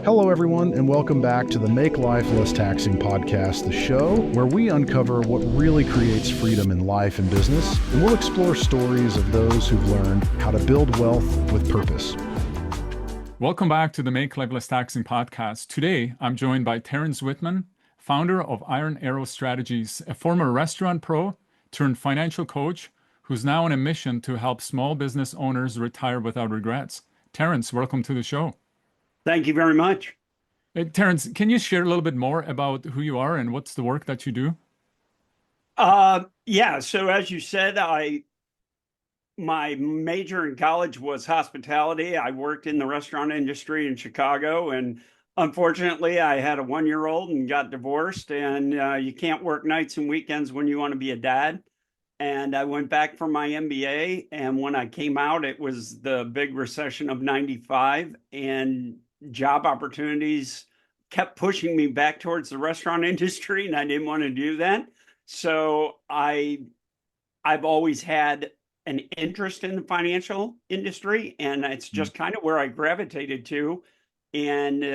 Hello, everyone, and welcome back to the Make Life Less Taxing podcast, the show where we uncover what really creates freedom in life and business, and we'll explore stories of those who've learned how to build wealth with purpose. Welcome back to the Make Life Less Taxing podcast. Today, I'm joined by Terrence Whittman, founder of Iron Arrow Strategies, a former restaurant pro turned financial coach who's now on a mission to help small business owners retire without regrets. Terrence, welcome to the show. Thank you very much. Hey, Terrence, can you share a little bit more about who you are and what's the work that you do? Yeah. So as you said, my major in college was hospitality. I worked in the restaurant industry in Chicago, and unfortunately, I had a 1-year-old and got divorced. And you can't work nights and weekends when you want to be a dad. And I went back for my MBA. And when I came out, it was the big recession of '95, and job opportunities kept pushing me back towards the restaurant industry, and I didn't want to do that. So I've always had an interest in the financial industry, and it's just kind of where I gravitated to. And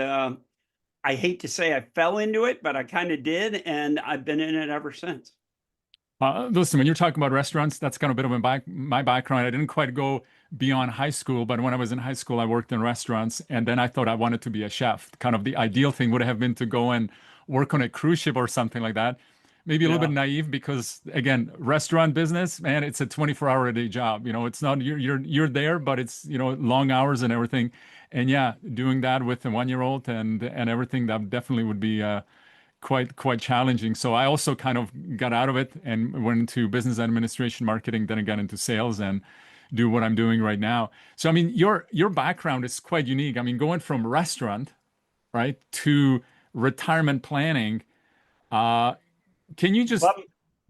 I hate to say I fell into it, but I kind of did, and I've been in it ever since. Listen, when you're talking about restaurants, that's kind of a bit of my background. I didn't quite go beyond high school, but when I was in high school, I worked in restaurants, and then I thought I wanted to be a chef. Kind of the ideal thing would have been to go and work on a cruise ship or something like that. Maybe a little bit naive because, again, restaurant business, man, it's a 24-hour-a-day job. You know, it's not you're there, but it's, long hours and everything. And yeah, doing that with a 1-year-old and everything, that definitely would be quite challenging. So I also kind of got out of it and went into business administration, marketing, then I got into sales and do what I'm doing right now. So I mean, your background is quite unique. I mean, going from restaurant, right, to retirement planning. Can you just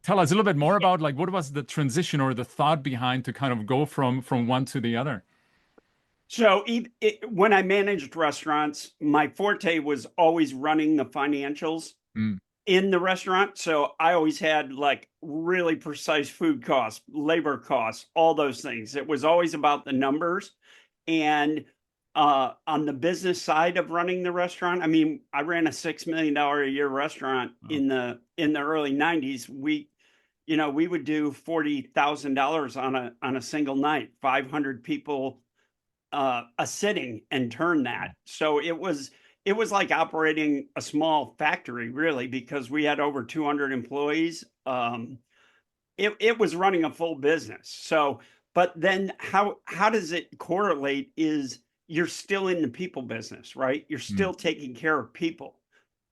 tell us a little bit more about like what was the transition or the thought behind to kind of go from one to the other? So when I managed restaurants, my forte was always running the financials in the restaurant. So I always had like really precise food costs, labor costs, all those things. It was always about the numbers. And on the business side of running the restaurant, I mean, I ran a $6 million a year restaurant in the early '90s. We would do $40,000 on a single night, 500 people a sitting, and turn that. So it was like operating a small factory, really, because we had over 200 employees. It was running a full business. So, but then how does it correlate is you're still in the people business, right? You're still taking care of people.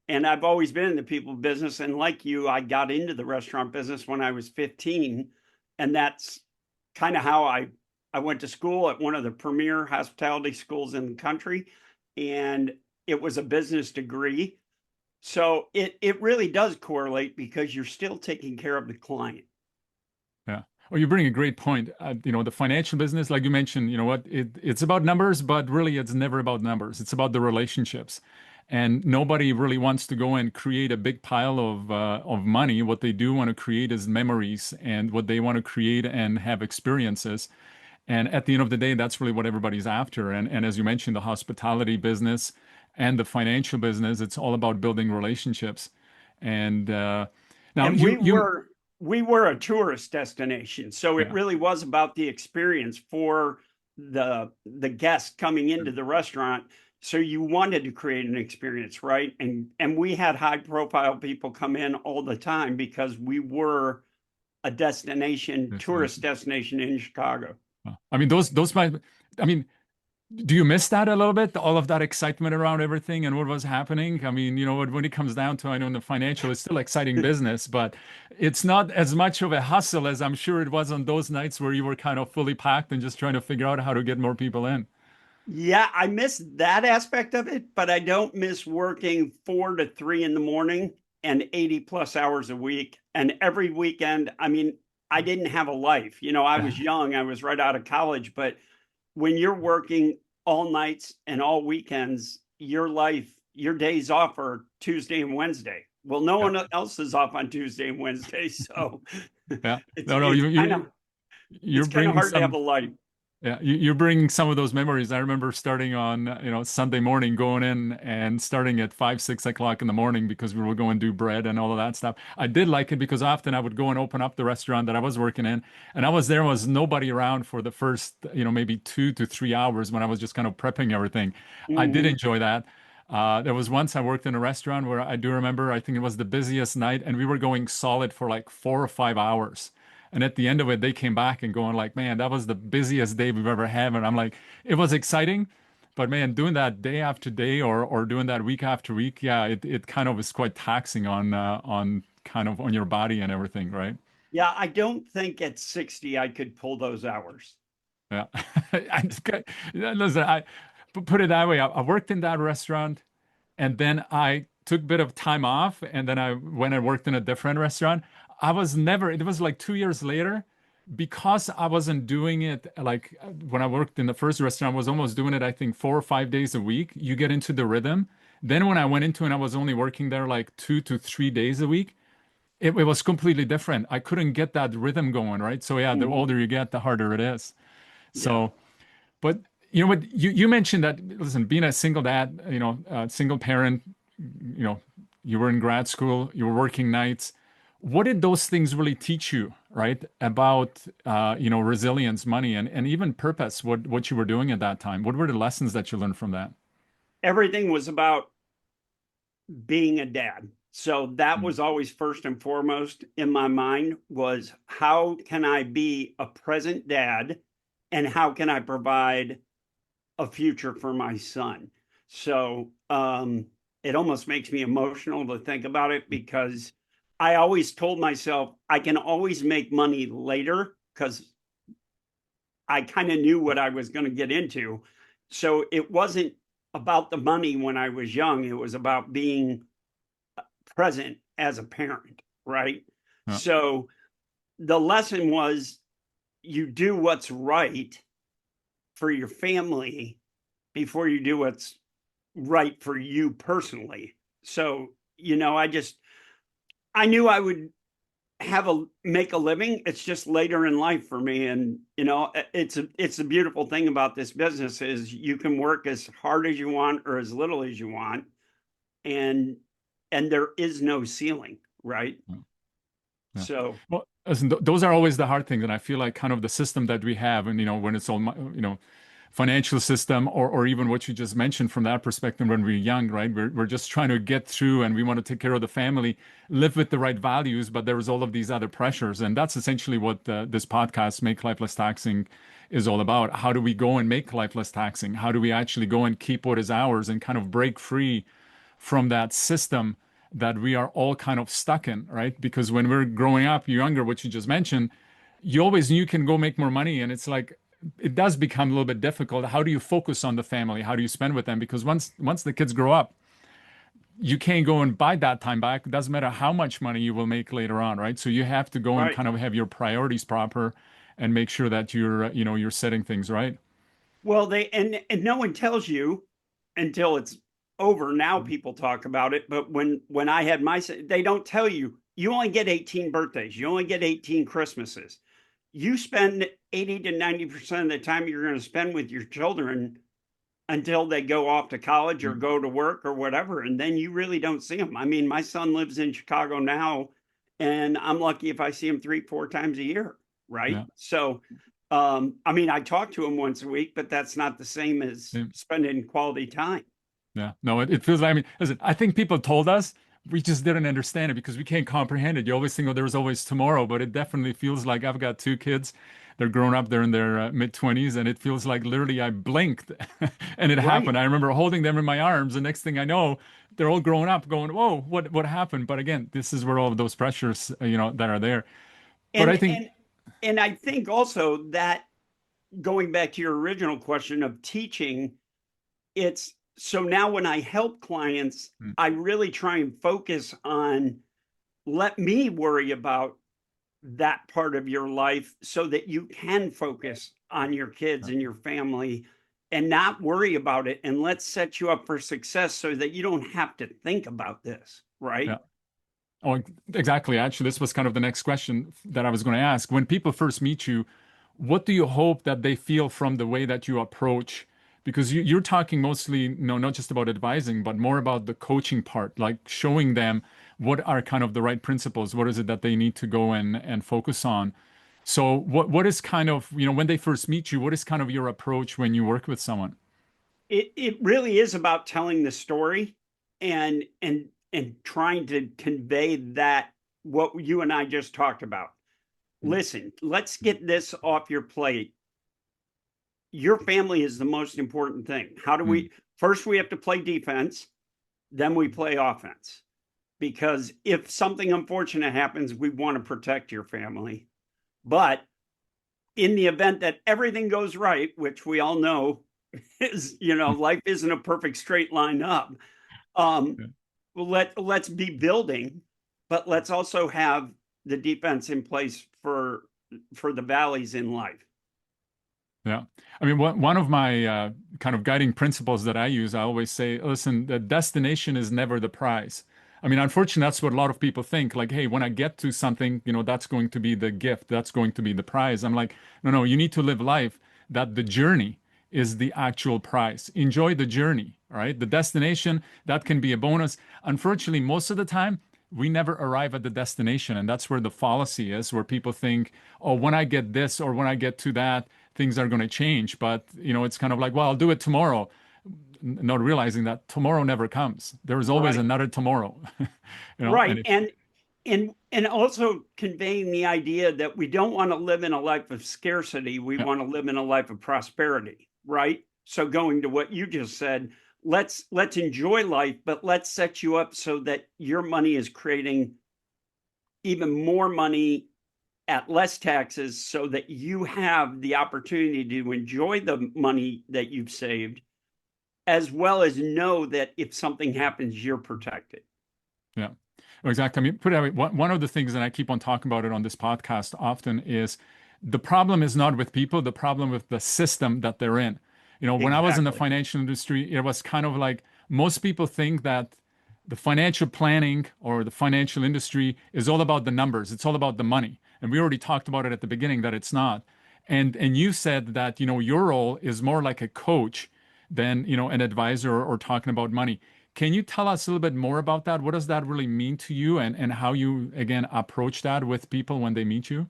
And I've always been in the people business. And like you, I got into the restaurant business when I was 15. And that's kind of how I went to school at one of the premier hospitality schools in the country. And it was a business degree. So it really does correlate because you're still taking care of the client. Yeah. Well, you bring a great point. The financial business, like you mentioned, it's about numbers, but really it's never about numbers. It's about the relationships. And nobody really wants to go and create a big pile of money. What they do want to create is memories, and what they want to create and have experiences. And at the end of the day, that's really what everybody's after. And as you mentioned, the hospitality business and the financial business, it's all about building relationships. And now and we were a tourist destination. So it really was about the experience for the guest coming into the restaurant. So you wanted to create an experience, right? And we had high profile people come in all the time because we were a tourist destination in Chicago. I mean, do you miss that a little bit? All of that excitement around everything and what was happening? I mean, when it comes down to, I know in the financial, it's still exciting business, but it's not as much of a hustle as I'm sure it was on those nights where you were kind of fully packed and just trying to figure out how to get more people in. Yeah, I miss that aspect of it, but I don't miss working 4 to 3 in the morning and 80 plus hours a week. And every weekend, I mean, I didn't have a life. I was young, I was right out of college, but when you're working all nights and all weekends, your days off are Tuesday and Wednesday. Well, no one else is off on Tuesday and Wednesday. So yeah, it's no, kind of hard to have a life. Yeah, you're bringing some of those memories. I remember starting on, Sunday morning, going in and starting at 5, 6 o'clock in the morning because we were going to do bread and all of that stuff. I did like it because often I would go and open up the restaurant that I was working in, and was nobody around for the first, maybe 2 to 3 hours when I was just kind of prepping everything. I did Mhm. enjoy that. There was once I worked in a restaurant where I do remember, I think it was the busiest night, and we were going solid for like 4 or 5 hours. And at the end of it, they came back and going like, man, that was the busiest day we've ever had. And I'm like, it was exciting, but man, doing that day after day or doing that week after week, yeah, it kind of is quite taxing on kind of on your body and everything, right? Yeah, I don't think at 60 I could pull those hours. Yeah. Listen, put it that way. I worked in that restaurant and then I took a bit of time off and then I went and worked in a different restaurant. It was like 2 years later because I wasn't doing it like when I worked in the first restaurant, I was almost doing it, I think 4 or 5 days a week. You get into the rhythm. Then when I went into it, I was only working there like 2 to 3 days a week. It was completely different. I couldn't get that rhythm going, right? So yeah, the Mhm. older you get, the harder it is. Yeah. So, but you know what, you mentioned that, listen, being a single dad, single parent, you know, you were in grad school, you were working nights. What did those things really teach you, right? About resilience, money, and even purpose, what you were doing at that time? What were the lessons that you learned from that? Everything was about being a dad. So that Mm, was always first and foremost in my mind was how can I be a present dad and how can I provide a future for my son? So it almost makes me emotional to think about it because I always told myself I can always make money later because I kind of knew what I was going to get into. So it wasn't about the money when I was young. It was about being present as a parent, right? yeah, So the lesson was you do what's right for your family before you do what's right for you personally. So, I knew I would have a make a living. It's just later in life for me. And it's a beautiful thing about this business is you can work as hard as you want or as little as you want. And there is no ceiling, right? yeah. Yeah. So Well, listen, those are always the hard things, and I feel like kind of the system that we have, and when it's all, financial system, or even what you just mentioned from that perspective when we're young, right? We're just trying to get through, and we want to take care of the family, live with the right values, but there's all of these other pressures, and that's essentially what this podcast, Make Life Less Taxing, is all about. How do we go and make life less taxing? How do we actually go and keep what is ours and kind of break free from that system that we are all kind of stuck in, right? Because when we're growing up, younger, what you just mentioned, you always knew you can go make more money. And it's like, it does become a little bit difficult. How do you focus on the family? How do you spend with them? Because once the kids grow up, you can't go and buy that time back. It doesn't matter how much money you will make later on, right? So you have to go and right. kind of have your priorities proper and make sure that you're setting things right. Well, they and no one tells you until it's over. Now people talk about it, but when I had they don't tell you you only get 18 birthdays, you only get 18 Christmases. You spend 80 to 90% of the time you're going to spend with your children until they go off to college or Mm. go to work or whatever, and then you really don't see them. I mean, my son lives in Chicago now, and I'm lucky if I see him 3, 4 times a year, right? Yeah. So I mean, I talk to him once a week, but that's not the same as Same. spending quality time. Yeah, no, it feels like, I mean, listen, I think people told us, we just didn't understand it because we can't comprehend it. You always think, oh, there's always tomorrow, but it definitely feels like I've got two kids. They're grown up, they're in their mid-20s, and it feels like literally I blinked and it Right. happened. I remember holding them in my arms. The next thing I know, they're all grown up going, whoa, what happened? But again, this is where all of those pressures, that are there. But I And think, and and I think also that going back to your original question of teaching, it's so now when I help clients, mm, I really try and focus on let me worry about that part of your life so that you can focus on your kids yeah, and your family and not worry about it. And let's set you up for success so that you don't have to think about this. Right. yeah. Oh, exactly. Actually, this was kind of the next question that I was going to ask. When people first meet you, what do you hope that they feel from the way that you approach? Because you're talking mostly, not just about advising, but more about the coaching part, like showing them what are kind of the right principles, what is it that they need to go and focus on. So what is kind of, when they first meet you, what is kind of your approach when you work with someone? It really is about telling the story and trying to convey that what you and I just talked about. Listen, let's get this off your plate. Your family is the most important thing. How do we first we have to play defense, then we play offense. Because if something unfortunate happens, we want to protect your family. But in the event that everything goes right, which we all know is, life isn't a perfect straight line up. Let's be building, but let's also have the defense in place for the valleys in life. Yeah. I mean, one of my kind of guiding principles that I use, I always say, listen, the destination is never the prize. I mean, unfortunately, that's what a lot of people think. Like, hey, when I get to something, that's going to be the gift. That's going to be the prize. I'm like, no, you need to live life that the journey is the actual prize. Enjoy the journey, all right? The destination, that can be a bonus. Unfortunately, most of the time, we never arrive at the destination. And that's where the fallacy is, where people think, oh, when I get this or when I get to that, things are going to change. But, it's kind of like, well, I'll do it tomorrow, not realizing that tomorrow never comes. There is always another tomorrow. Right. And also conveying the idea that we don't want to live in a life of scarcity. We want to live in a life of prosperity, right? So going to what you just said, let's enjoy life, but let's set you up so that your money is creating even more money at less taxes so that you have the opportunity to enjoy the money that you've saved, as well as know that if something happens, you're protected. Yeah, exactly. I mean, put it that way, one of the things that I keep on talking about it on this podcast often is the problem is not with people, the problem with the system that they're in. When I was in the financial industry, it was kind of like most people think that the financial planning or the financial industry is all about the numbers. It's all about the money. And we already talked about it at the beginning that it's not. And you said that, your role is more like a coach than, an advisor or talking about money. Can you tell us a little bit more about that? What does that really mean to you and how you, again, approach that with people when they meet you?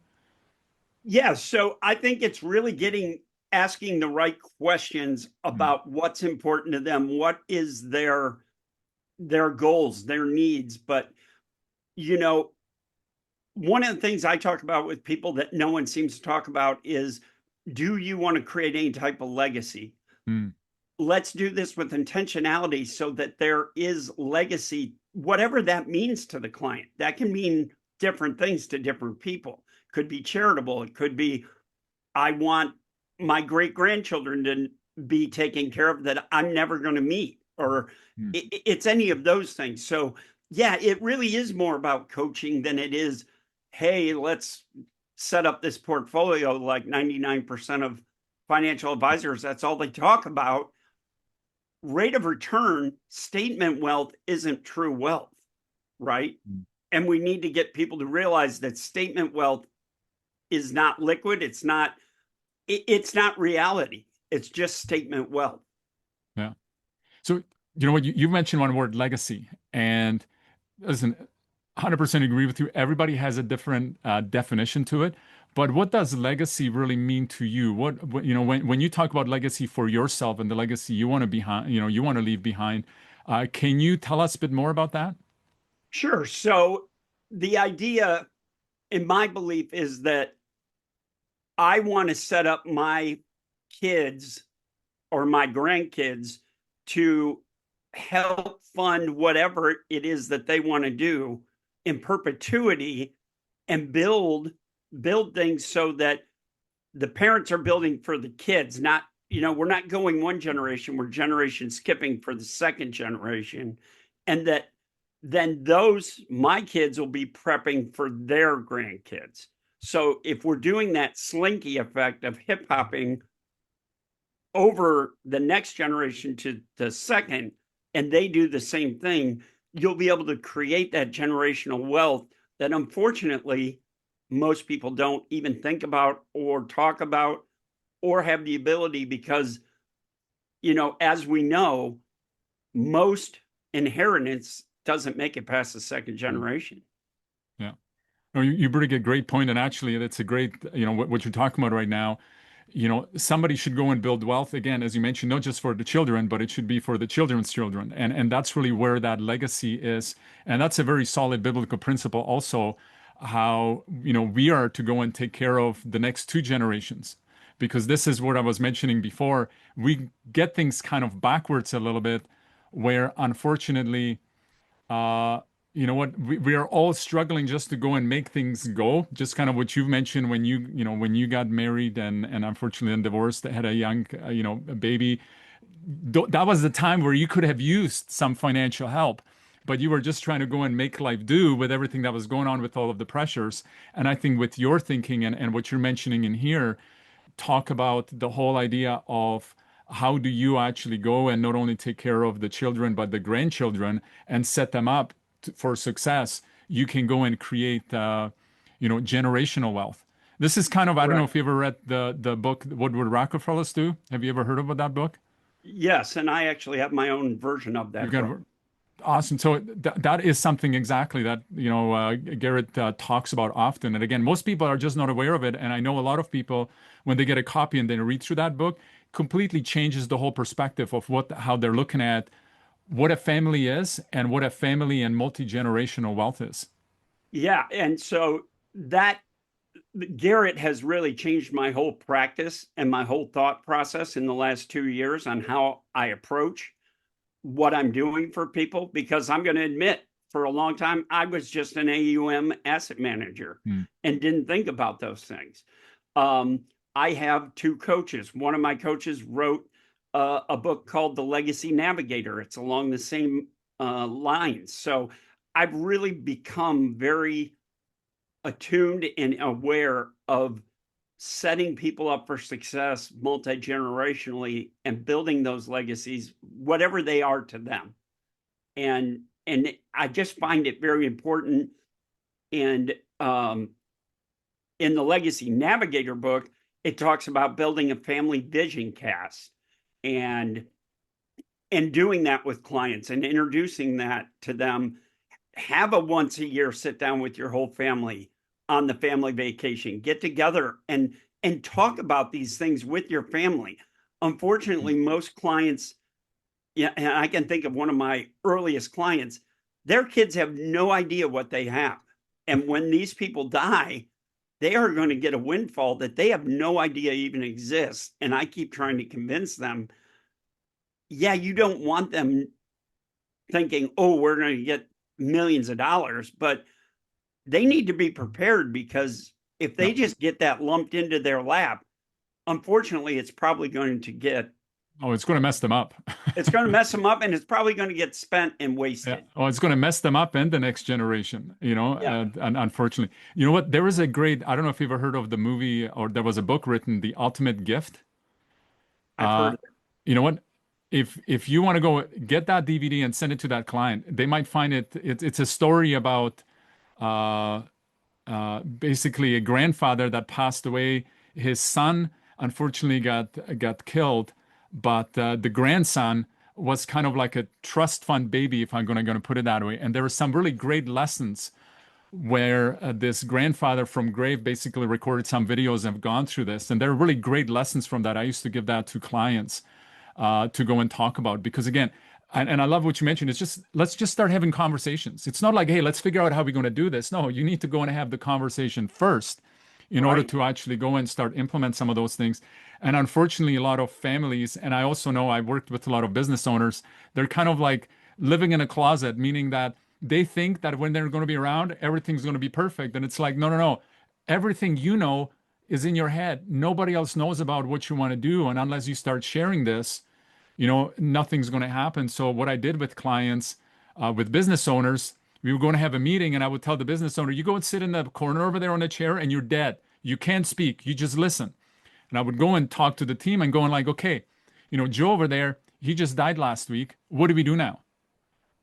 Yeah, so I think it's really asking the right questions about what's important to them, what is their goals, their needs. But, one of the things I talk about with people that no one seems to talk about is, do you want to create any type of legacy? Let's do this with intentionality so that there is legacy, whatever that means to the client. That can mean different things to different people. It could be charitable. It could be, I want my great-grandchildren to be taken care of that I'm never going to meet, or it's any of those things. So yeah, it really is more about coaching than it is, hey, let's set up this portfolio like 99% of financial advisors. That's all they talk about. Rate of return, statement wealth isn't true wealth, right? And we need to get people to realize that statement wealth is not liquid. It's not reality. It's just statement wealth. Yeah. So, what you mentioned one word, legacy. And listen, 100% agree with you. Everybody has a different definition to it. But what does legacy really mean to you? What when you talk about legacy for yourself and the legacy you want to leave behind, can you tell us a bit more about that? Sure. So the idea, in my belief, is that I want to set up my kids or my grandkids to help fund whatever it is that they want to do in perpetuity and build things so that the parents are building for the kids, not, we're not going one generation, we're generation skipping for the second generation. And that then my kids will be prepping for their grandkids. So if we're doing that slinky effect of hip hopping over the next generation to the second, and they do the same thing, you'll be able to create that generational wealth that unfortunately most people don't even think about or talk about or have the ability because, as we know, most inheritance doesn't make it past the second generation. Yeah. No, you bring a great point, and actually, that's a great, what you're talking about right now. Somebody should go and build wealth again, as you mentioned, not just for the children, but it should be for the children's children, and that's really where that legacy is, and that's a very solid biblical principle. Also, how we are to go and take care of the next two generations, because this is what I was mentioning before. We get things kind of backwards a little bit, where unfortunately you know what, we are all struggling just to go and make things go, just kind of what you've mentioned when when you got married and unfortunately then divorced, had a young a baby. That was the time where you could have used some financial help, but you were just trying to go and make life do with everything that was going on with all of the pressures. And I think with your thinking and what you're mentioning in here, talk about the whole idea of how do you actually go and not only take care of the children but the grandchildren and set them up for success. You can go and create generational wealth. This is kind of, I don't know if you ever read the book What Would Rockefellers Do. Have you ever heard about that book? Yes, and I actually have my own version of that book. Awesome. So that is something exactly that Garrett talks about often. And again, most people are just not aware of it. And I know a lot of people, when they get a copy and they read through that book, completely changes the whole perspective of how they're looking at what a family is and what a family and multi-generational wealth is. Yeah, and so that Garrett has really changed my whole practice and my whole thought process in the last 2 years on how I approach what I'm doing for people, because I'm going to admit, for a long time, I was just an AUM asset manager and didn't think about those things. I have two coaches. One of my coaches wrote a book called The Legacy Navigator. It's along the same lines. So I've really become very attuned and aware of setting people up for success multi-generationally and building those legacies, whatever they are to them. And I just find it very important. And in the Legacy Navigator book, it talks about building a family vision cast and doing that with clients and introducing that to them. Have a once a year sit down with your whole family on the family vacation, get together and talk about these things with your family. Unfortunately, most clients, and I can think of one of my earliest clients, their kids have no idea what they have. And when these people die, they are going to get a windfall that they have no idea even exists. And I keep trying to convince them, yeah, you don't want them thinking, oh, we're going to get millions of dollars, but they need to be prepared, because if they just get that lumped into their lap, unfortunately, it's probably going to get... Oh, it's going to mess them up. It's going to mess them up, and it's probably going to get spent and wasted. Yeah. Oh, it's going to mess them up and the next generation, and unfortunately. You know what? There is a great, I don't know if you've ever heard of the movie, or there was a book written, The Ultimate Gift. I've heard of it. You know what? If you want to go get that DVD and send it to that client, they might find it's a story about basically a grandfather that passed away. His son unfortunately got killed, but the grandson was kind of like a trust fund baby, if I'm going to put it that way. And there were some really great lessons where this grandfather from grave basically recorded some videos and have gone through this. And there are really great lessons from that. I used to give that to clients to go and talk about, because again, and I love what you mentioned. It's just, let's just start having conversations. It's not like, hey, let's figure out how we're going to do this. No, you need to go and have the conversation first in order to actually go and start implement some of those things. And unfortunately, a lot of families, and I also know I worked with a lot of business owners, they're kind of like living in a closet, meaning that they think that when they're going to be around, everything's going to be perfect. And it's like, no. Everything is in your head. Nobody else knows about what you want to do. And unless you start sharing this, nothing's going to happen. So what I did with clients, with business owners, we were going to have a meeting, and I would tell the business owner, you go and sit in the corner over there on the chair and you're dead. You can't speak. You just listen. And I would go and talk to the team and going like, okay, Joe over there, he just died last week. What do we do now?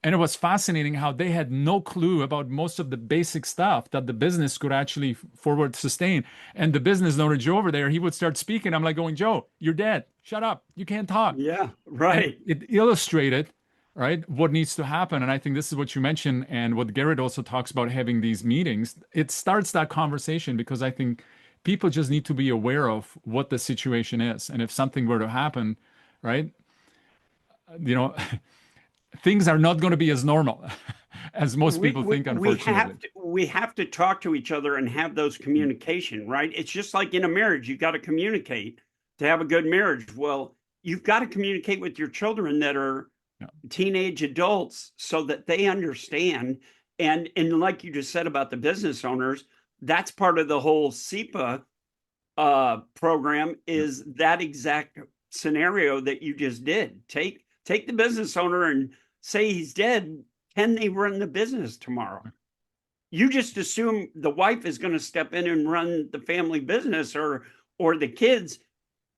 And it was fascinating how they had no clue about most of the basic stuff that the business could actually forward sustain. And the business owner, Joe, over there, he would start speaking. I'm like going, Joe, you're dead. Shut up. You can't talk. Yeah, And right. it illustrated, right, what needs to happen. And I think this is what you mentioned and what Garrett also talks about, having these meetings. It starts that conversation, because I think people just need to be aware of what the situation is. And if something were to happen, right, you know, things are not going to be as normal as most people think, unfortunately. We have to talk to each other and have those communication, right? It's just like in a marriage, you got to communicate to have a good marriage. Well, you've got to communicate with your children that are teenage adults so that they understand. And like you just said about the business owners, that's part of the whole SEPA program, is that exact scenario that you just did. Take the business owner and say he's dead. Can they run the business tomorrow? You just assume the wife is going to step in and run the family business, or the kids.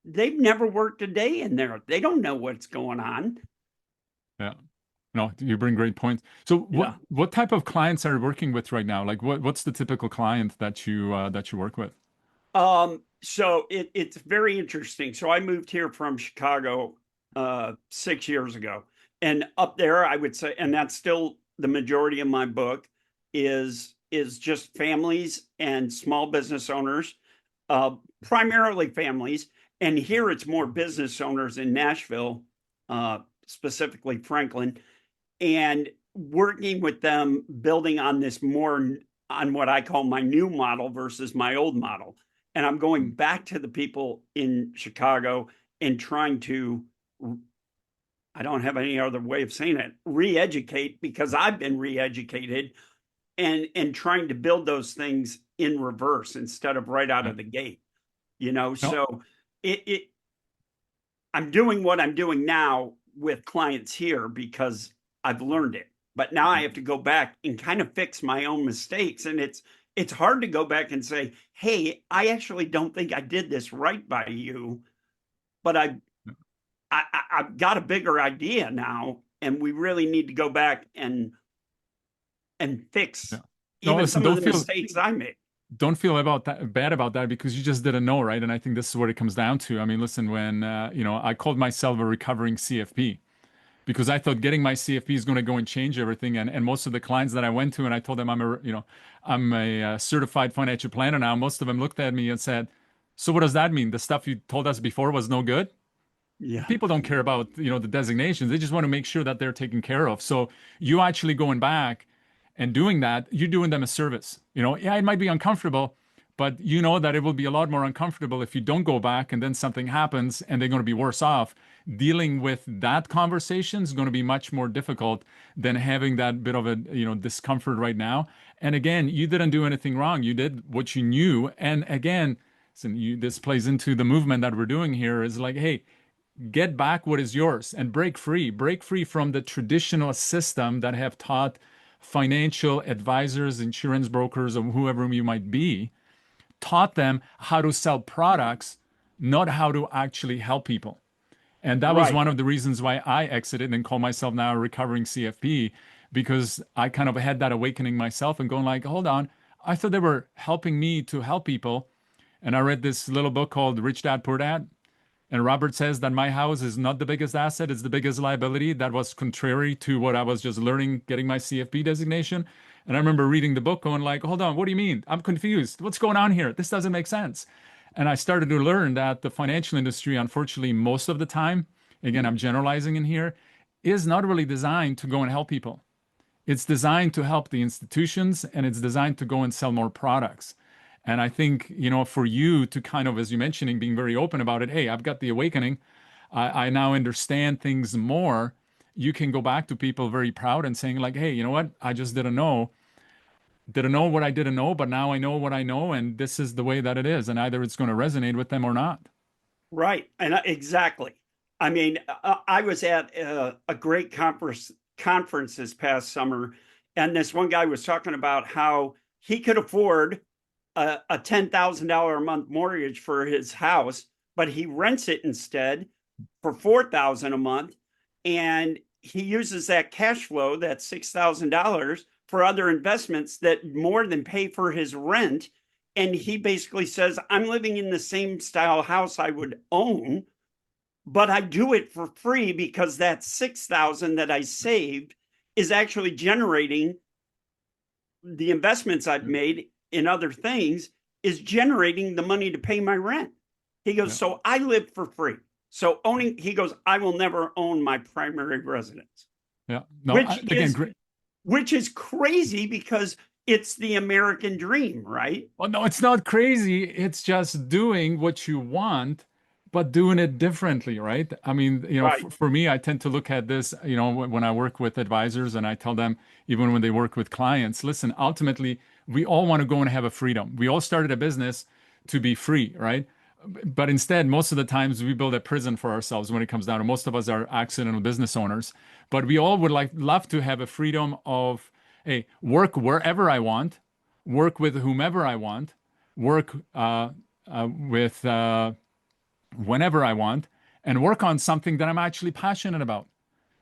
They've never worked a day in there. They don't know what's going on. Yeah. No, you bring great points. So what type of clients are you working with right now? Like what's the typical client that you work with? So it's very interesting. So I moved here from Chicago 6 years ago. And up there, I would say, and that's still the majority of my book, is just families and small business owners, primarily families. And here it's more business owners in Nashville, specifically Franklin, and working with them, building on this more on what I call my new model versus my old model. And I'm going back to the people in Chicago and trying to, I don't have any other way of saying it, re-educate, because I've been re-educated, and trying to build those things in reverse instead of right out of the gate, so I'm doing what I'm doing now with clients here because I've learned it, but now I have to go back and kind of fix my own mistakes. And it's hard to go back and say, hey, I actually don't think I did this right by you, but I've got a bigger idea now, and we really need to go back and fix some of the mistakes I made. Don't feel bad about that, because you just didn't know, right? And I think this is what it comes down to. I mean, listen, when I called myself a recovering CFP, because I thought getting my CFP is going to go and change everything. And most of the clients that I went to and I told them I'm a certified financial planner now, most of them looked at me and said, so what does that mean? The stuff you told us before was no good? Yeah. People don't care about, the designations. They just want to make sure that they're taken care of. So you actually going back and doing that, you're doing them a service. Yeah, it might be uncomfortable, but you know that it will be a lot more uncomfortable if you don't go back and then something happens and they're going to be worse off. Dealing with that conversation is going to be much more difficult than having that bit of a discomfort right now. And again, you didn't do anything wrong. You did what you knew. And again, this plays into the movement that we're doing here, is like, hey, get back what is yours and break free from the traditional system that have taught financial advisors, insurance brokers, or whoever you might be, taught them how to sell products, not how to actually help people. And that was one of the reasons why I exited and call myself now a recovering CFP, because I kind of had that awakening myself and going like, hold on, I thought they were helping me to help people. And I read this little book called Rich Dad, Poor Dad. And Robert says that my house is not the biggest asset, it's the biggest liability. That was contrary to what I was just learning, getting my CFP designation. And I remember reading the book going like, hold on, what do you mean? I'm confused. What's going on here? This doesn't make sense. And I started to learn that the financial industry, unfortunately, most of the time, again, I'm generalizing in here, is not really designed to go and help people. It's designed to help the institutions, and it's designed to go and sell more products. And I think, for you to kind of, as you're mentioning, being very open about it, hey, I've got the awakening. I now understand things more. You can go back to people very proud and saying like, hey, you know what? I just didn't know what I didn't know, but now I know what I know. And this is the way that it is. And either it's going to resonate with them or not. Right. And exactly. I mean, I was at a great conference this past summer, and this one guy was talking about how he could afford a $10,000 a month mortgage for his house, but he rents it instead for $4,000 a month, and he uses that cash flow, that $6,000, for other investments that more than pay for his rent. And he basically says, I'm living in the same style house I would own, but I do it for free because that 6,000 that I saved is actually generating the investments I've made in other things is generating the money to pay my rent. He goes, so I live for free. So he goes, I will never own my primary residence. Yeah. No, which is crazy because it's the American dream, right? Well, no, it's not crazy. It's just doing what you want, but doing it differently, right? I mean, Right. for me, I tend to look at this, when I work with advisors and I tell them, even when they work with clients, listen, ultimately, we all want to go and have a freedom. We all started a business to be free, right? But instead, most of the times we build a prison for ourselves when it comes down to most of us are accidental business owners. But we all would love to have a freedom of, hey, work wherever I want, work with whomever I want, work with whenever I want, and work on something that I'm actually passionate about.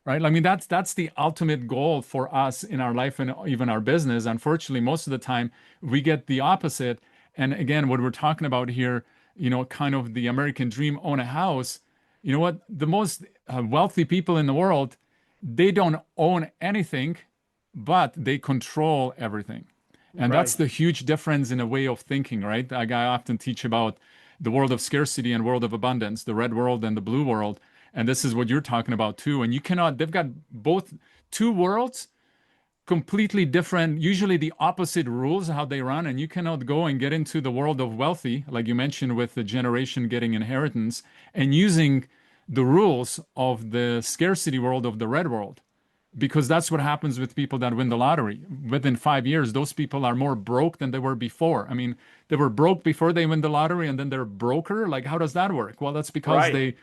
Right? I mean, that's the ultimate goal for us in our life and even our business. Unfortunately, most of the time we get the opposite. And again, what we're talking about here, kind of the American dream, own a house. You know what? The most wealthy people in the world, they don't own anything, but they control everything. And Right. that's the huge difference in a way of thinking, right? I often teach about the world of scarcity and world of abundance, the red world and the blue world. And this is what you're talking about too. And they've got both two worlds, completely different, usually the opposite rules, how they run. And you cannot go and get into the world of wealthy, like you mentioned with the generation getting inheritance, and using the rules of the scarcity world of the red world. Because that's what happens with people that win the lottery. Within 5 years, those people are more broke than they were before. I mean, they were broke before they win the lottery and then they're broker. Like, how does that work? Well, that's because they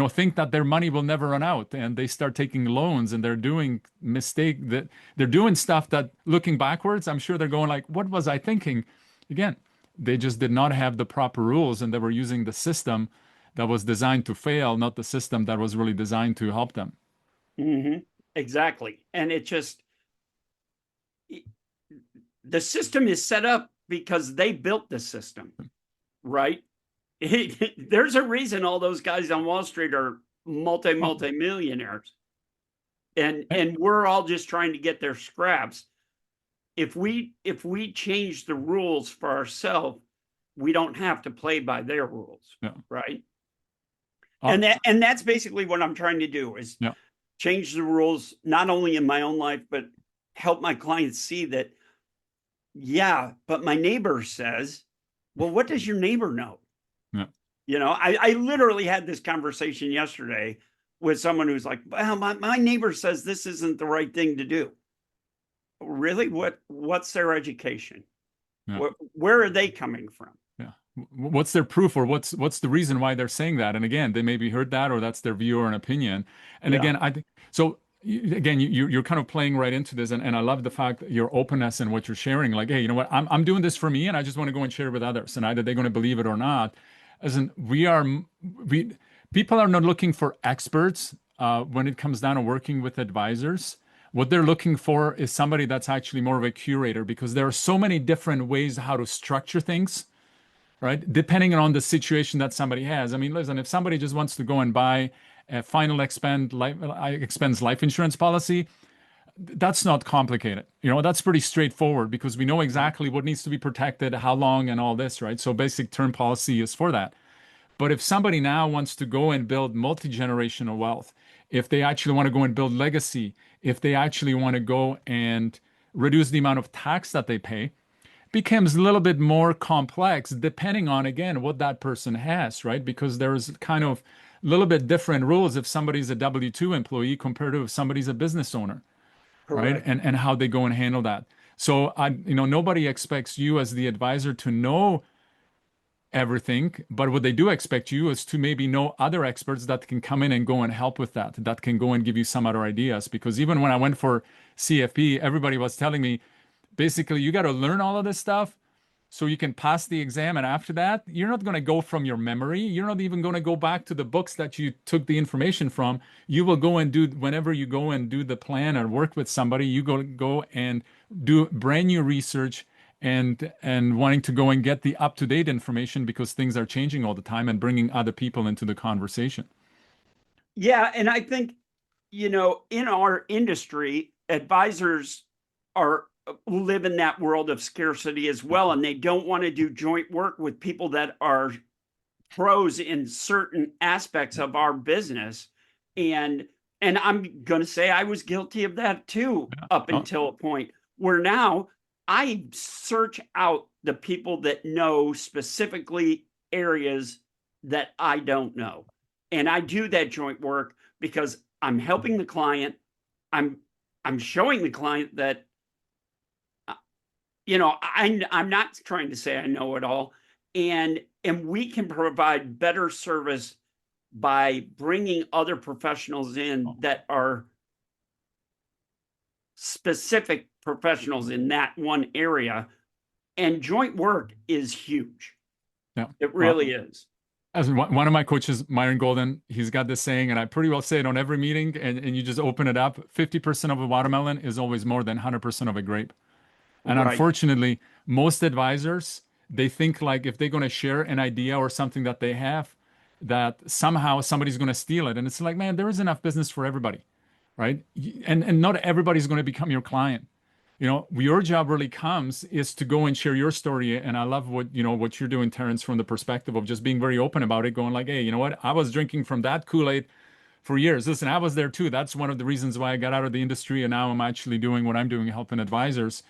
think that their money will never run out and they start taking loans and they're doing that they're doing stuff that looking backwards, I'm sure they're going like, what was I thinking? Again, they just did not have the proper rules and they were using the system that was designed to fail, not the system that was really designed to help them. Mm-hmm. Exactly. And the system is set up because they built the system, right? There's a reason all those guys on Wall Street are multi-millionaires. And we're all just trying to get their scraps. If we change the rules for ourselves, we don't have to play by their rules, right? And that's basically what I'm trying to do is change the rules, not only in my own life, but help my clients see that, but my neighbor says, well, what does your neighbor know? I literally had this conversation yesterday with someone who's like, well, my neighbor says this isn't the right thing to do. Really? What's their education? Where are they coming from? What's their proof, or what's the reason why they're saying that? And again, they maybe heard that, or that's their view or an opinion. And again, I think so. Again, you're kind of playing right into this, and I love the fact that your openness and what you're sharing. Like, hey, you know what? I'm doing this for me, and I just want to go and share it with others, and either they're going to believe it or not. As in, people are not looking for experts when it comes down to working with advisors. What they're looking for is somebody that's actually more of a curator, because there are so many different ways how to structure things, right? Depending on the situation that somebody has. I mean, listen, if somebody just wants to go and buy a final expense life insurance policy, that's not complicated. That's pretty straightforward because we know exactly what needs to be protected, how long, and all this, right? So basic term policy is for that. But if somebody now wants to go and build multi-generational wealth, if they actually want to go and build legacy, if they actually want to go and reduce the amount of tax that they pay, becomes a little bit more complex depending on, again, what that person has, right? Because there's kind of a little bit different rules if somebody's a W-2 employee compared to if somebody's a business owner. Correct. Right? And how they go and handle that. So nobody expects you as the advisor to know everything, but what they do expect you is to maybe know other experts that can come in and go and help with that can go and give you some other ideas. Because even when I went for CFP, everybody was telling me, basically, you got to learn all of this stuff, so you can pass the exam. And after that, you're not going to go from your memory. You're not even going to go back to the books that you took the information from. You will go and do, whenever you go and do the plan or work with somebody, you go and do brand new research and wanting to go and get the up-to-date information because things are changing all the time and bringing other people into the conversation. Yeah, and I think, in our industry, advisors live in that world of scarcity as well, and they don't want to do joint work with people that are pros in certain aspects of our business. And I'm going to say I was guilty of that too, up until a point where now I search out the people that know specifically areas that I don't know. And I do that joint work because I'm helping the client. I'm showing the client that, I'm not trying to say I know it all, and we can provide better service by bringing other professionals in that are specific professionals in that one area. And joint work is huge. Yeah, it really is. As one of my coaches, Myron Golden, he's got this saying, and I pretty well say it on every meeting, and you just open it up. 50% of a watermelon is always more than 100% of a grape. And Right. Unfortunately, most advisors, they think like if they're going to share an idea or something that they have, that somehow somebody's going to steal it. And it's like, man, there is enough business for everybody, right? And not everybody's going to become your client. Your job really comes is to go and share your story. And I love what you're doing, Terrence, from the perspective of just being very open about it, going like, hey, you know what? I was drinking from that Kool-Aid for years. Listen, I was there too. That's one of the reasons why I got out of the industry. And now I'm actually doing what I'm doing, helping advisors.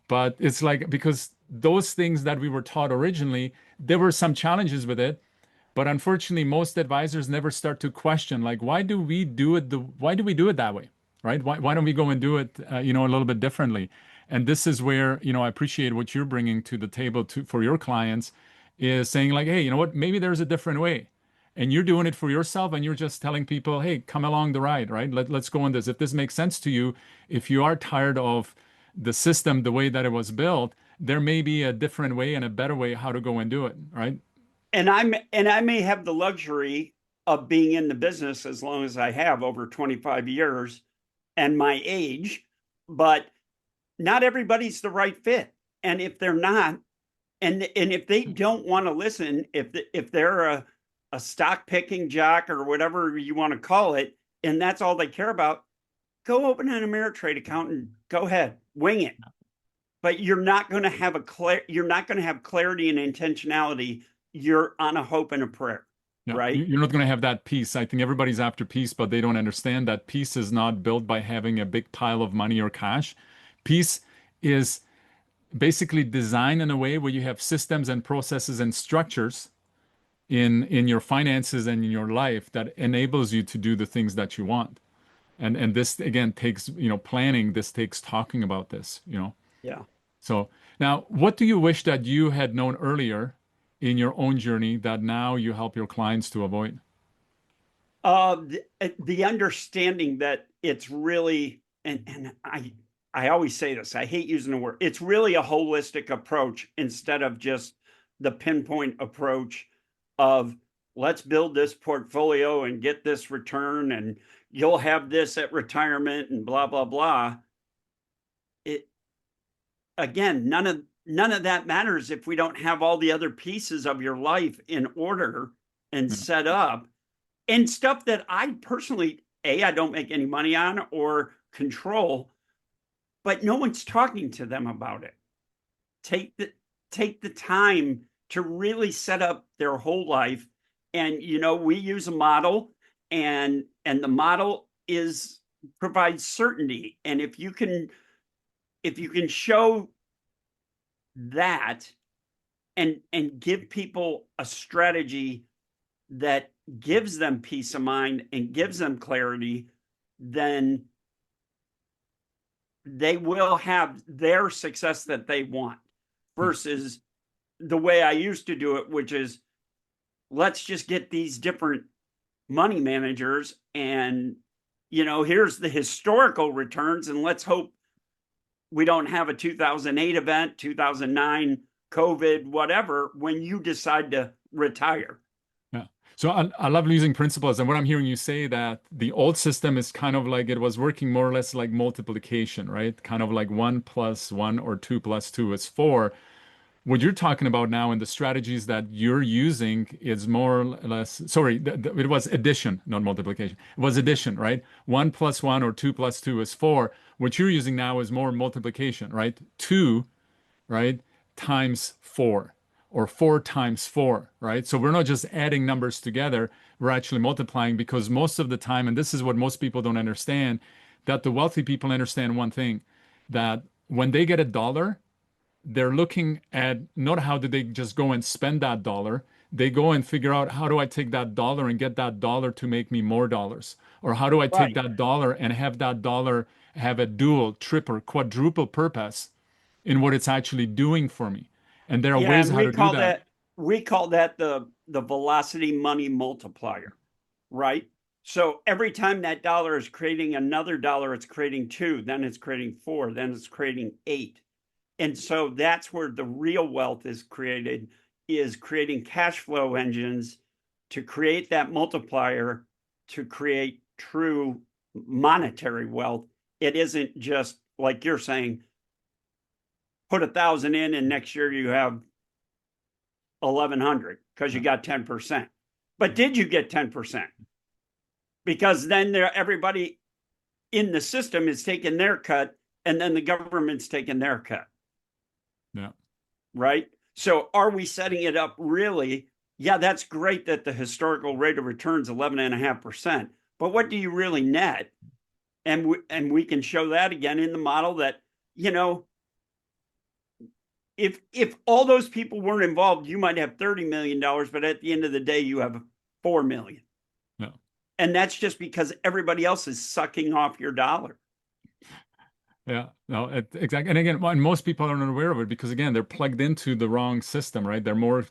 But it's like, because those things that we were taught originally, there were some challenges with it. But unfortunately, most advisors never start to question, like, why do we do it that way? Right? Why don't we go and do it, a little bit differently? And this is where, I appreciate what you're bringing to the table for your clients, is saying like, hey, you know what? Maybe there's a different way. And you're doing it for yourself, and you're just telling people, hey, come along the ride, right? Let's go on this. If this makes sense to you, if you are tired of the system, the way that it was built, there may be a different way and a better way how to go and do it, right? And I may have the luxury of being in the business as long as I have, over 25 years, and my age, but not everybody's the right fit. And if they're not, and if they don't want to listen, if they're a stock picking jock or whatever you want to call it, and that's all they care about, go open an Ameritrade account and go ahead, wing it. But you're not going to have clarity and intentionality. You're on a hope and a prayer, right? You're not going to have that peace. I think everybody's after peace, but they don't understand that peace is not built by having a big pile of money or cash. Peace is basically designed in a way where you have systems and processes and structures in your finances and in your life that enables you to do the things that you want. And this again takes, planning. This takes talking about this, Yeah. So now, what do you wish that you had known earlier in your own journey that now you help your clients to avoid? The understanding that it's really, and I always say this, I hate using the word, it's really a holistic approach instead of just the pinpoint approach of let's build this portfolio and get this return and you'll have this at retirement and blah, blah, blah. Again, none of that matters if we don't have all the other pieces of your life in order and set up, and stuff that I personally, I don't make any money on or control, but no one's talking to them about it. Take the time to really set up their whole life. And, we use a model, and the model provides certainty. And if you can show that and give people a strategy that gives them peace of mind and gives them clarity, then they will have their success that they want, versus the way I used to do it, which is let's just get these different money managers and, here's the historical returns, and let's hope we don't have a 2008 event, 2009 COVID, whatever, when you decide to retire. Yeah. So I love using principles. And what I'm hearing you say that the old system is kind of like it was working more or less like multiplication, right? Kind of like 1 + 1 or 2 + 2 is 4. What you're talking about now and the strategies that you're using is more or less, sorry, it was addition, not multiplication. It was addition, right? 1 + 1 or 2 + 2 is 4. What you're using now is more multiplication, right? 2, right, times 4 or 4 times 4, right? So we're not just adding numbers together, we're actually multiplying because most of the time, and this is what most people don't understand, that the wealthy people understand one thing, that when they get a dollar, they're looking at not how do they just go and spend that dollar. They go and figure out how do I take that dollar and get that dollar to make me more dollars? Or how do I take Right. that dollar and have that dollar have a dual, triple, quadruple purpose in what it's actually doing for me? And there are Yeah, ways and how to do that. we call that the velocity money multiplier, right? So every time that dollar is creating another dollar, it's creating 2, then it's creating 4, then it's creating 8. And so that's where the real wealth is created, is creating cash flow engines to create that multiplier, to create true monetary wealth. It isn't just like you're saying, put 1,000 in and next year you have 1,100 because you got 10%. But did you get 10%? Because then everybody in the system is taking their cut and then the government's taking their cut. Yeah. Right? So are we setting it up really? Yeah, that's great that the historical rate of return is 11.5%. But what do you really net? And we can show that again in the model that, you know, if all those people weren't involved, you might have $30 million, but at the end of the day, you have 4 million. Yeah. And that's just because everybody else is sucking off your dollar. Yeah, no, exactly. And again, and most people are not aware of it because again, they're plugged into the wrong system, right? They're more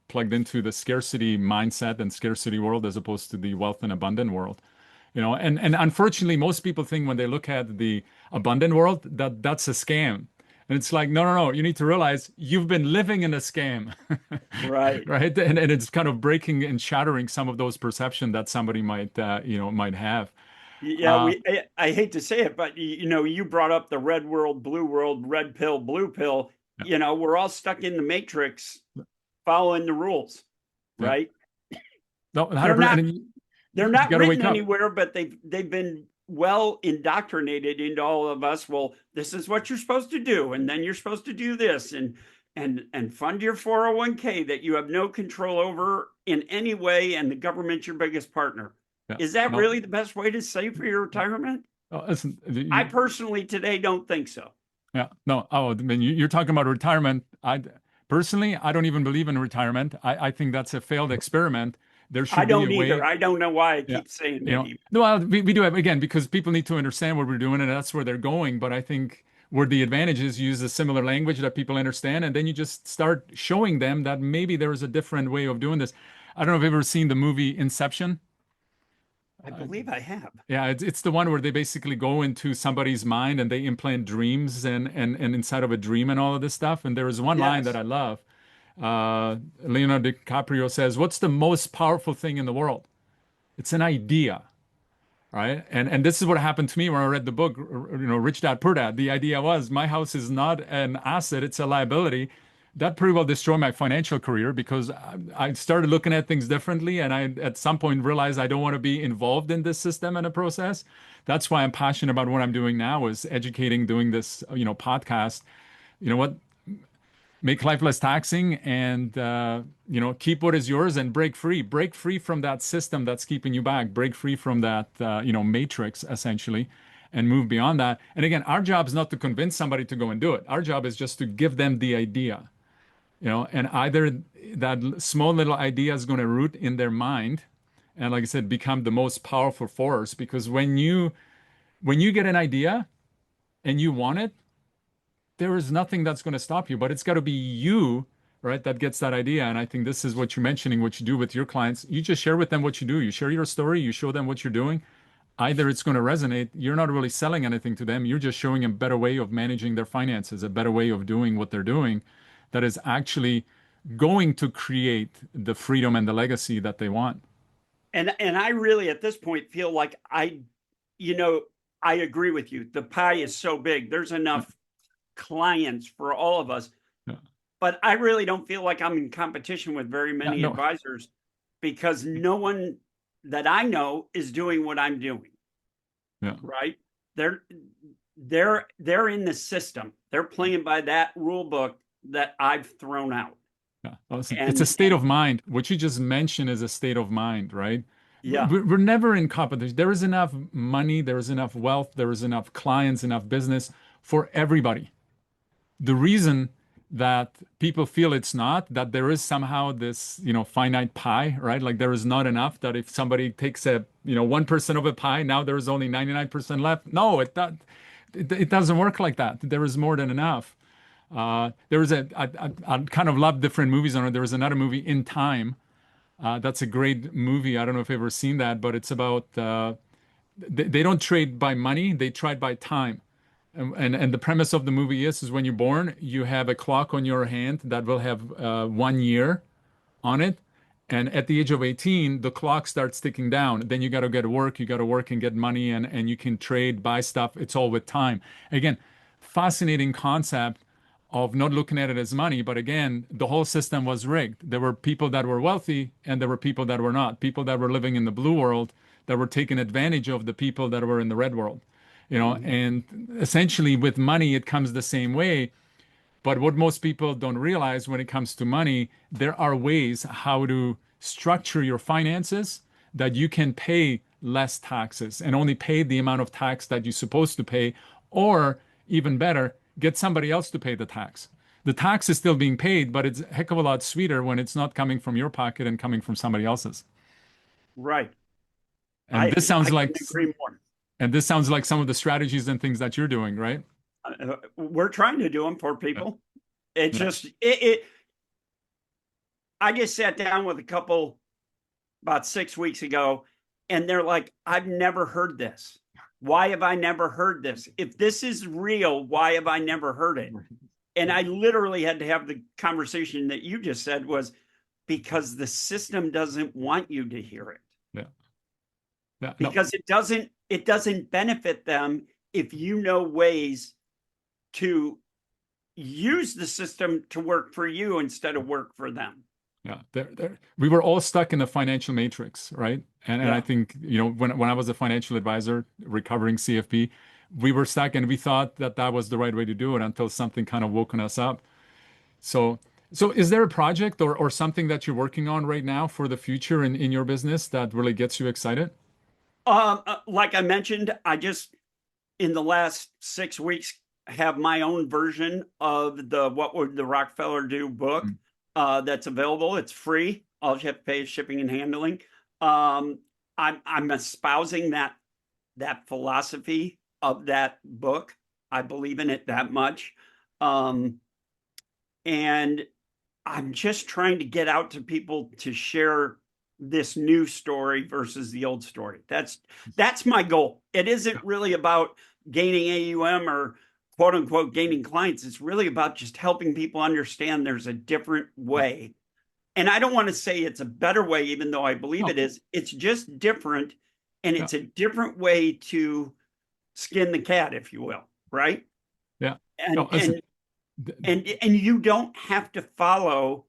plugged into the scarcity mindset and scarcity world as opposed to the wealth and abundant world. And unfortunately, most people think when they look at the abundant world that that's a scam. And it's like, no, you need to realize you've been living in a scam. Right. Right. And it's kind of breaking and shattering some of those perception that somebody might, might have. Yeah, I hate to say it, but you brought up the red world, blue world, red pill, blue pill. Yeah. We're all stuck in the matrix following the rules, Yeah. right? No, 100%. They're not gotta written wake up. anywhere, but they've been well indoctrinated into all of us. Well, this is what you're supposed to do, and then you're supposed to do this, and fund your 401k that you have no control over in any way, and the government's your biggest partner. Yeah. Is that really the best way to save for your retirement? Listen, I personally today don't think so. Yeah, no. Oh, I mean, you're talking about retirement. I personally, I don't even believe in retirement. I think that's a failed experiment. There should I be don't a way. either. I don't know why I Yeah, keep saying you know, that. no, we do it again because people need to understand what we're doing, and that's where they're going. But I think where the advantage is, you use a similar language that people understand, and then you just start showing them that maybe there is a different way of doing this. I don't know if you've ever seen the movie Inception. I believe I have. Yeah, it's the one where they basically go into somebody's mind and they implant dreams and inside of a dream and all of this stuff. And there is one line that Yes. I love. Leonardo DiCaprio says, "What's the most powerful thing in the world? It's an idea." Right. And this is what happened to me when I read the book, Rich Dad Poor Dad. The idea was my house is not an asset, it's a liability. That pretty well destroyed my financial career because I started looking at things differently. And I, at some point, realized I don't want to be involved in this system and a process. That's why I'm passionate about what I'm doing now is educating, doing this, podcast. You know what? Make life less taxing and keep what is yours and break free from that system that's keeping you back, break free from that matrix essentially, and move beyond that. And again, our job is not to convince somebody to go and do it. Our job is just to give them the idea, and either that small little idea is going to root in their mind and, like I said, become the most powerful force. Because when you get an idea and you want it, there is nothing that's going to stop you, but it's got to be you, right, that gets that idea. And I think this is what you're mentioning, what you do with your clients. You just share with them what you do. You share your story, you show them what you're doing. Either it's going to resonate. You're not really selling anything to them. You're just showing them a better way of managing their finances, a better way of doing what they're doing that is actually going to create the freedom and the legacy that they want. And I really at this point feel like I agree with you. The pie is so big. There's enough clients for all of us. Yeah. But I really don't feel like I'm in competition with very many advisors, because no one that I know is doing what I'm doing. Yeah. Right? They're in the system. They're playing by that rule book that I've thrown out. Yeah. It's a state of mind. What you just mentioned is a state of mind, right? Yeah. We're never in competition. There is enough money, there is enough wealth, there is enough clients, enough business for everybody. The reason that people feel it's not, that there is somehow this, finite pie, right? Like there is not enough, that if somebody takes 1% of a pie, now there is only 99% left. No, it doesn't work like that. There is more than enough. There was I kind of love different movies on it. There was another movie, In Time. That's a great movie. I don't know if you've ever seen that, but it's about they don't trade by money, they trade by time. And the premise of the movie is when you're born, you have a clock on your hand that will have 1 year on it. And at the age of 18, the clock starts ticking down. Then you got to get to work. You got to work and get money, and you can trade, buy stuff. It's all with time. Again, fascinating concept of not looking at it as money. But again, the whole system was rigged. There were people that were wealthy and there were people that were not. People that were living in the blue world that were taking advantage of the people that were in the red world. And essentially with money, it comes the same way. But what most people don't realize when it comes to money, there are ways how to structure your finances that you can pay less taxes and only pay the amount of tax that you're supposed to pay, or even better, get somebody else to pay the tax. The tax is still being paid, but it's a heck of a lot sweeter when it's not coming from your pocket and coming from somebody else's. Right. And this sounds like agree more. And this sounds like some of the strategies and things that you're doing, right? We're trying to do them for people. Yeah. It's just I just sat down with a couple about 6 weeks ago, and they're like, "I've never heard this. Why have I never heard this? If this is real, why have I never heard it?" And I literally had to have the conversation that you just said, was because the system doesn't want you to hear it. Yeah. Because it doesn't benefit them if you know ways to use the system to work for you instead of work for them. Yeah, we were all stuck in the financial matrix, right? And I think, when I was a financial advisor, recovering CFP, we were stuck and we thought that was the right way to do it until something kind of woken us up. So is there a project or something that you're working on right now for the future in your business that really gets you excited? Like I mentioned, I just, in the last 6 weeks, have my own version of the What Would the Rockefeller Do book that's available. It's free. All you have to pay is shipping and handling. I'm espousing that philosophy of that book. I believe in it that much. And I'm just trying to get out to people to share this new story versus the old story. That's my goal. It isn't really about gaining AUM or quote unquote gaining clients. It's really about just helping people understand there's a different way. And I don't want to say it's a better way, even though I believe it is. It's just different. And it's a different way to skin the cat, if you will. Right. Yeah. And you don't have to follow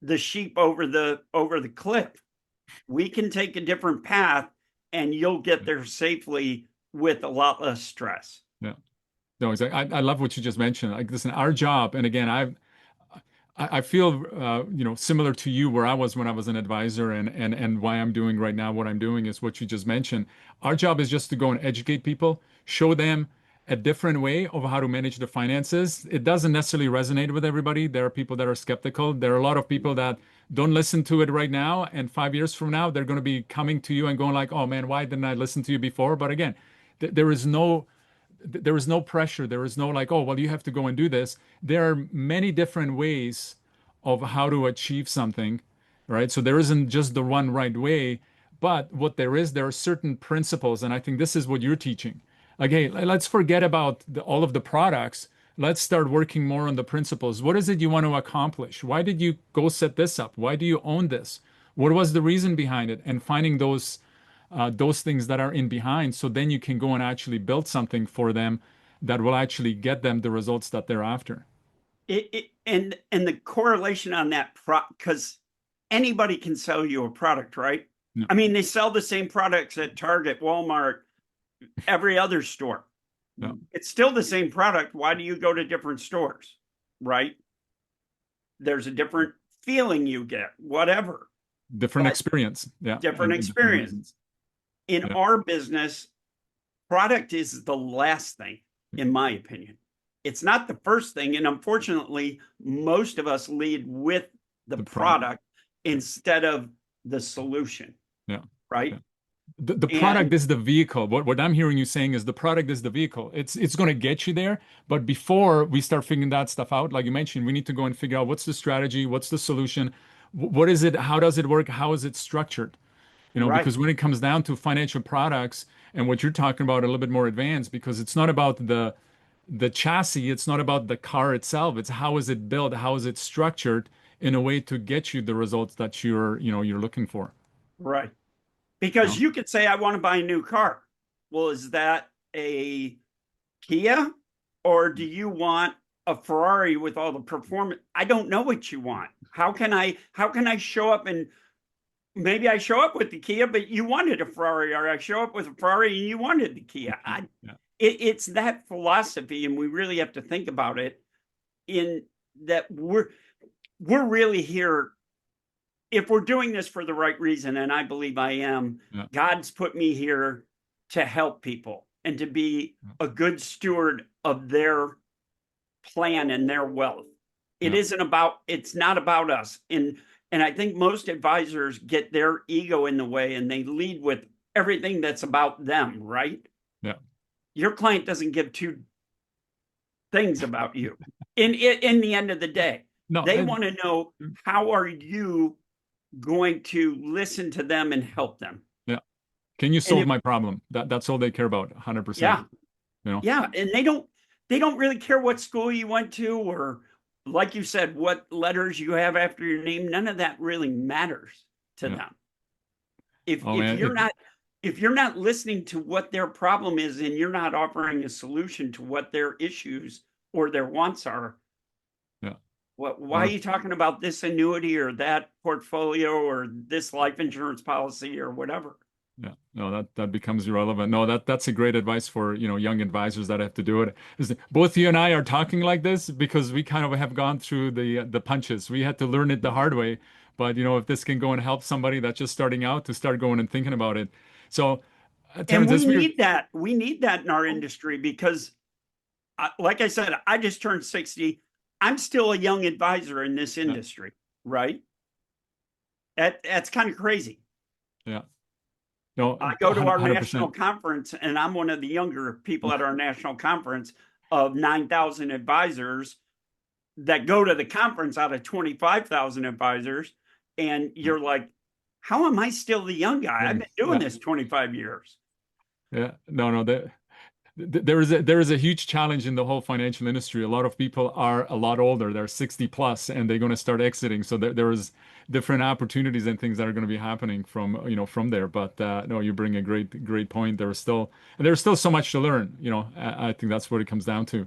the sheep over the cliff. We can take a different path and you'll get there safely with a lot less stress. Yeah. No, exactly. I love what you just mentioned. Like, listen, our job, and again, I feel similar to you where I was when I was an advisor, and why I'm doing right now what I'm doing is what you just mentioned. Our job is just to go and educate people, show them a different way of how to manage their finances. It doesn't necessarily resonate with everybody. There are people that are skeptical. There are a lot of people that don't listen to it right now, and 5 years from now, they're going to be coming to you and going like, "Oh man, why didn't I listen to you before?" But again, there is no pressure. There is no like, "Oh, well, you have to go and do this." There are many different ways of how to achieve something, right? So there isn't just the one right way, but what there are certain principles, and I think this is what you're teaching. Like, hey, let's forget about all of the products. let's start working more on the principles. What is it you want to accomplish? Why did you go set this up? Why do you own this? What was the reason behind it? And finding those things that are in behind, so then you can go and actually build something for them that will actually get them the results that they're after. And the correlation on that, because anybody can sell you a product, right? No. I mean, they sell the same products at Target, Walmart, every other store. No. It's still the same product. Why do you go to different stores, right? There's a different feeling you get, whatever. Different experience. Yeah. Different experience. In our business, product is the last thing, in my opinion. It's not the first thing. And unfortunately, most of us lead with the product instead of the solution. Yeah. Right. Yeah. The product is the vehicle. What I'm hearing you saying is the product is the vehicle. It's going to get you there. But before we start figuring that stuff out, like you mentioned, we need to go and figure out what's the strategy, what's the solution, what is it, how does it work, how is it structured? You know, because when it comes down to financial products and what you're talking about a little bit more advanced, because it's not about the chassis, it's not about the car itself, it's how is it built, how is it structured in a way to get you the results that you're looking for. Right. Because you could say, I want to buy a new car. Well, is that a Kia or do you want a Ferrari with all the performance? I don't know what you want. How can I show up, and maybe I show up with the Kia, but you wanted a Ferrari, or I show up with a Ferrari and you wanted the Kia. It's that philosophy, and we really have to think about it in that we're really here. If we're doing this for the right reason, and I believe I am, God's put me here to help people and to be a good steward of their plan and their wealth. It's not about us. And I think most advisors get their ego in the way and they lead with everything that's about them, right? Yeah. Your client doesn't give two things about you in the end of the day. No, they want to know, how are you going to listen to them and help them? Yeah. Can you solve my problem? That's all they care about, 100%. Yeah. You know? Yeah. And they don't really care what school you went to, or like you said, what letters you have after your name. None of that really matters to them. If you're not listening to what their problem is and you're not offering a solution to what their issues or their wants are, why are you talking about this annuity or that portfolio or this life insurance policy or whatever? Yeah, no, that becomes irrelevant. No, that's a great advice for, young advisors that have to do it. Both you and I are talking like this because we kind of have gone through the punches. We had to learn it the hard way. But, if this can go and help somebody that's just starting out to start going and thinking about it. So, Terrence, and we need that. We need that in our industry because, like I said, I just turned 60. I'm still a young advisor in this industry, right? That's kind of crazy. Yeah. No, I go to our 100%. National conference, and I'm one of the younger people at our national conference of 9,000 advisors that go to the conference out of 25,000 advisors. And you're like, how am I still the young guy? I've been doing this 25 years. Yeah, no. There is a huge challenge in the whole financial industry. A lot of people are a lot older. They're 60 plus, and they're going to start exiting. So there is different opportunities and things that are going to be happening from there. But no, you bring a great point. There's still so much to learn. I think that's what it comes down to.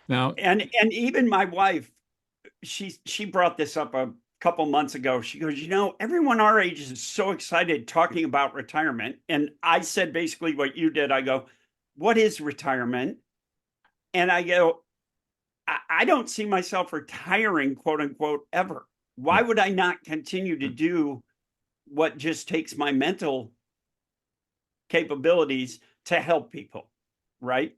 Now, and even my wife, she brought this up a couple months ago. She goes, everyone our age is so excited talking about retirement. And I said basically what you did. I go, what is retirement? And I go, I don't see myself retiring, quote unquote, ever. Why would I not continue to do what just takes my mental capabilities to help people? Right.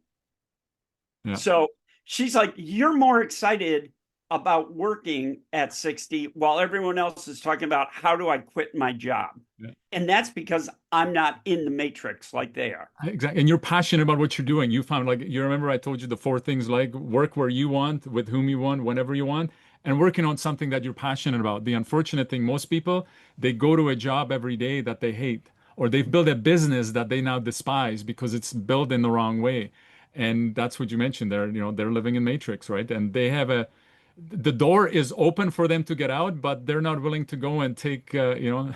Yeah. So she's like, you're more excited about working at 60 while everyone else is talking about how do I quit my job? Yeah. And that's because I'm not in the matrix like they are. Exactly. And you're passionate about what you're doing. You found, like, you remember I told you the 4 things, like work where you want, with whom you want, whenever you want, and working on something that you're passionate about. The unfortunate thing, most people, they go to a job every day that they hate, or they've built a business that they now despise because it's built in the wrong way. And that's what you mentioned. They're living in Matrix, right? And the door is open for them to get out, but they're not willing to go and take, they're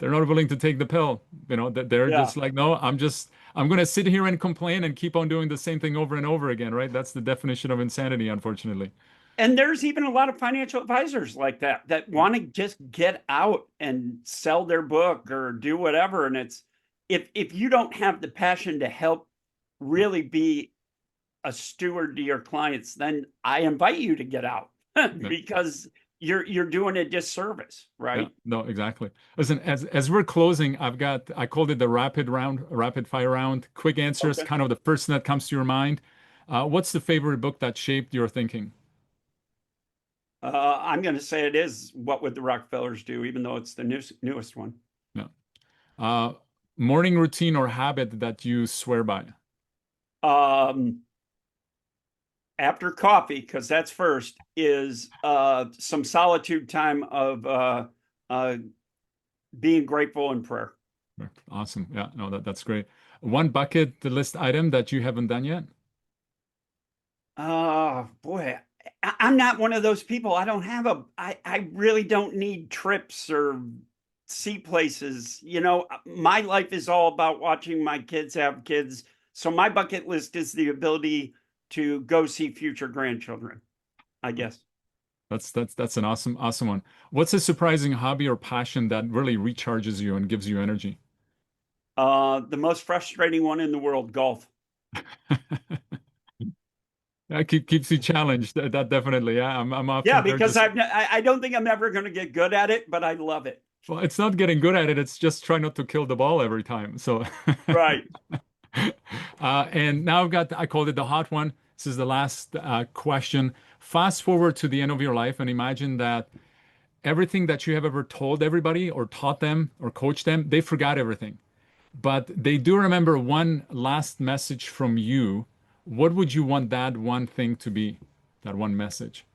not willing to take the pill. They're Yeah. just like, no, I'm going to sit here and complain and keep on doing the same thing over and over again, right? That's the definition of insanity, unfortunately. And there's even a lot of financial advisors like that want to just get out and sell their book or do whatever. And it's if you don't have the passion to help really be a steward to your clients, then I invite you to get out because you're doing a disservice, right? Yeah, no, exactly. Listen, as we're closing, I called it the rapid fire round, quick answers, Okay. kind of the first thing that comes to your mind. What's the favorite book that shaped your thinking? I'm going to say it is What Would the Rockefellers Do, even though it's the newest one. Yeah. Morning routine or habit that you swear by? After coffee, because that's first, is some solitude time of being grateful in prayer. Awesome. Yeah, no, that's great. One bucket list item that you haven't done yet? Boy, I'm not one of those people. I really don't need trips or see places. My life is all about watching my kids have kids. So my bucket list is the ability to go see future grandchildren, I guess. That's an awesome one. What's a surprising hobby or passion that really recharges you and gives you energy? The most frustrating one in the world, golf. That keeps you challenged. That definitely. Yeah, I'm often Yeah, there because just, I don't think I'm ever going to get good at it, but I love it. well, it's not getting good at it. It's just try not to kill the ball every time. So, Right. And now I called it the hot one. This is the last question. Fast forward to the end of your life and imagine that everything that you have ever told everybody or taught them or coached them, they forgot everything. But they do remember one last message from you. What would you want that one thing to be? That one message?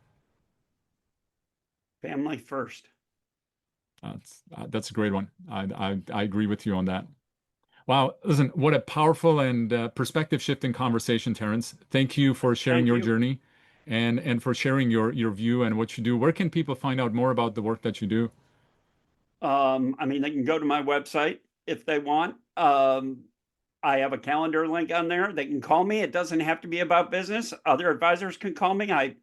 Family first. That's a great one. I agree with you on that. Wow, listen, what a powerful and perspective shifting conversation, Terrence. Thank you for sharing Thank your you. journey and for sharing your view and what you do. Where can people find out more about the work that you do? They can go to my website if they want. I have a calendar link on there. They can call me. It doesn't have to be about business. Other advisors can call me. I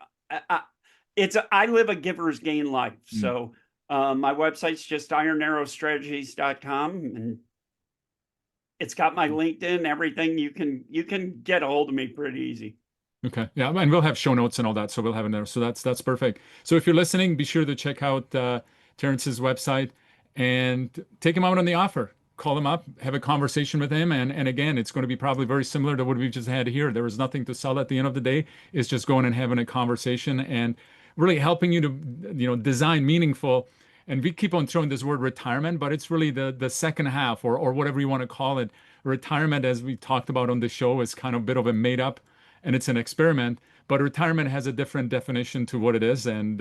live a giver's gain life. So my website's just ironarrowstrategies.com, and it's got my LinkedIn, everything. You can get a hold of me pretty easy. Okay. Yeah, and we'll have show notes and all that, so we'll have it there. So that's perfect. So if you're listening, be sure to check out Terrence's website and take him out on the offer. Call him up, have a conversation with him, and again, it's going to be probably very similar to what we've just had here. There was nothing to sell at the end of the day. It's just going and having a conversation and really helping you to design meaningful. And we keep on throwing this word retirement, but it's really the second half or whatever you want to call it. Retirement, as we talked about on the show, is kind of a bit of a made up, and it's an experiment. But retirement has a different definition to what it is and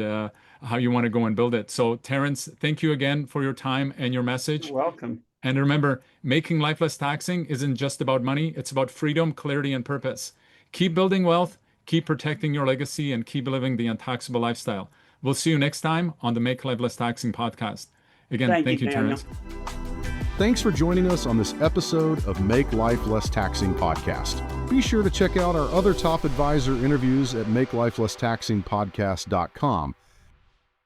how you want to go and build it. So, Terrence, thank you again for your time and your message. You're welcome. And remember, making life less taxing isn't just about money. It's about freedom, clarity, and purpose. Keep building wealth, keep protecting your legacy, and keep living the untaxable lifestyle. We'll see you next time on the Make Life Less Taxing podcast. Again, thank you, Daniel. Terrence. Thanks for joining us on this episode of Make Life Less Taxing podcast. Be sure to check out our other top advisor interviews at makelifelesstaxingpodcast.com.